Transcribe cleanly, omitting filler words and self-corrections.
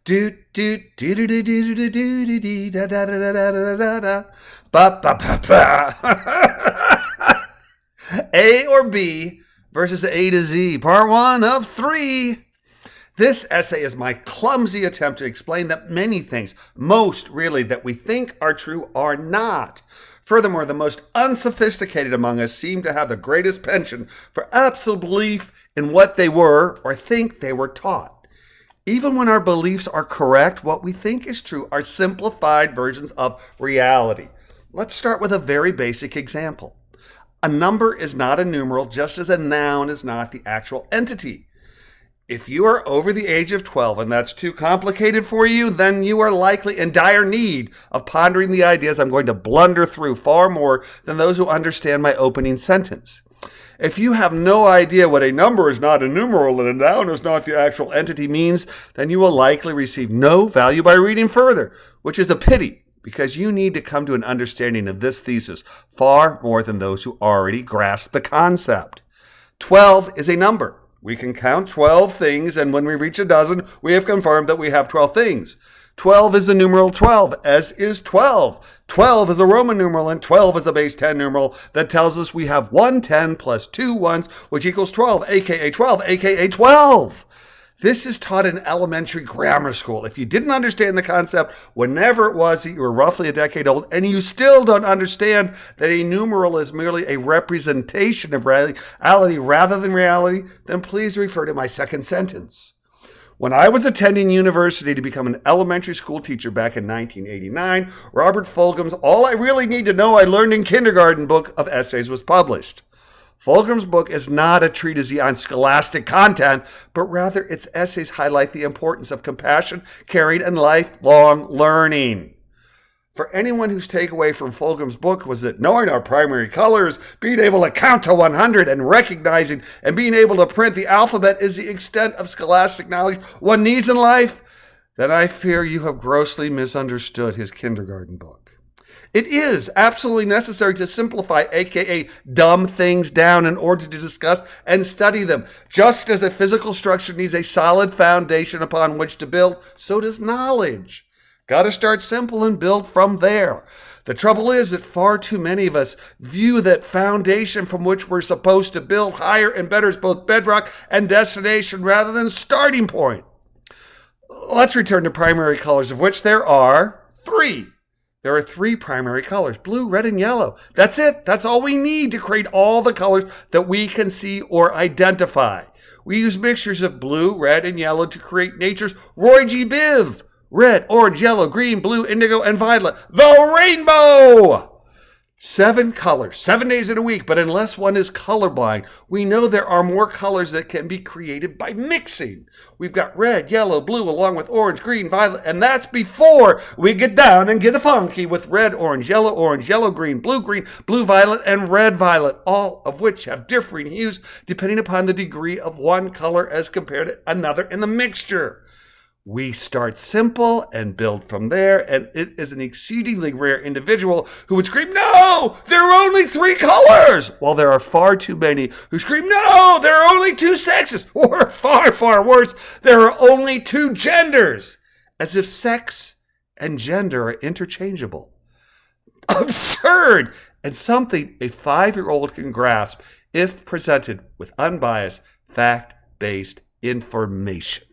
Do do do do do do do do do do da da da da da da da. Ba ba ba ba. A or B versus A to Z, part 1 of 3. This essay is my clumsy attempt to explain that many things, most really, that we think are true are not. Furthermore, the most unsophisticated among us seem to have the greatest penchant for absolute belief in what they were or think they were taught. Even when our beliefs are correct, what we think is true are simplified versions of reality. Let's start with a very basic example. A number is not a numeral, just as a noun is not the actual entity. If you are over the age of 12 and that's too complicated for you, then you are likely in dire need of pondering the ideas I'm going to blunder through far more than those who understand my opening sentence. If you have no idea what a number is not a numeral and a noun is not the actual entity means, then you will likely receive no value by reading further, which is a pity, because you need to come to an understanding of this thesis far more than those who already grasp the concept. 12 is a number. We can count 12 things, and when we reach a dozen, we have confirmed that we have 12 things. 12 is the numeral 12, as is 12. 12 is a Roman numeral, and 12 is a base 10 numeral that tells us we have 1 10 plus 2 ones, which equals 12, aka 12, aka 12. This is taught in elementary grammar school. If you didn't understand the concept whenever it was that you were roughly a decade old, and you still don't understand that a numeral is merely a representation of reality rather than reality, then please refer to my second sentence. When I was attending university to become an elementary school teacher back in 1989, Robert Fulgham's All I Really Need to Know I Learned in Kindergarten book of essays was published. Fulgham's book is not a treatise on scholastic content, but rather its essays highlight the importance of compassion, caring, and lifelong learning. For anyone whose takeaway from Fulgham's book was that knowing our primary colors, being able to count to 100, and recognizing and being able to print the alphabet is the extent of scholastic knowledge one needs in life, then I fear you have grossly misunderstood his kindergarten book. It is absolutely necessary to simplify, aka dumb things down in order to discuss and study them. Just as a physical structure needs a solid foundation upon which to build, so does knowledge. Got to start simple and build from there. The trouble is that far too many of us view that foundation from which we're supposed to build higher and better as both bedrock and destination rather than starting point. Let's return to primary colors, of which there are 3. There are 3 primary colors, blue, red, and yellow. That's it. That's all we need to create all the colors that we can see or identify. We use mixtures of blue, red, and yellow to create nature's Roy G. Biv. Red, orange, yellow, green, blue, indigo, and violet. The rainbow! 7 colors, 7 days in a week, but unless one is colorblind, we know there are more colors that can be created by mixing. We've got red, yellow, blue, along with orange, green, violet, and that's before we get down and get funky with red, orange, yellow, green, blue, violet, and red, violet, all of which have differing hues depending upon the degree of one color as compared to another in the mixture. We start simple and build from there, and it is an exceedingly rare individual who would scream, "No, there are only 3 colors!" while there are far too many who scream, "No, there are only 2 sexes!" or far, far worse, there are only 2 genders, as if sex and gender are interchangeable. Absurd, and something a 5-year-old can grasp if presented with unbiased, fact-based information.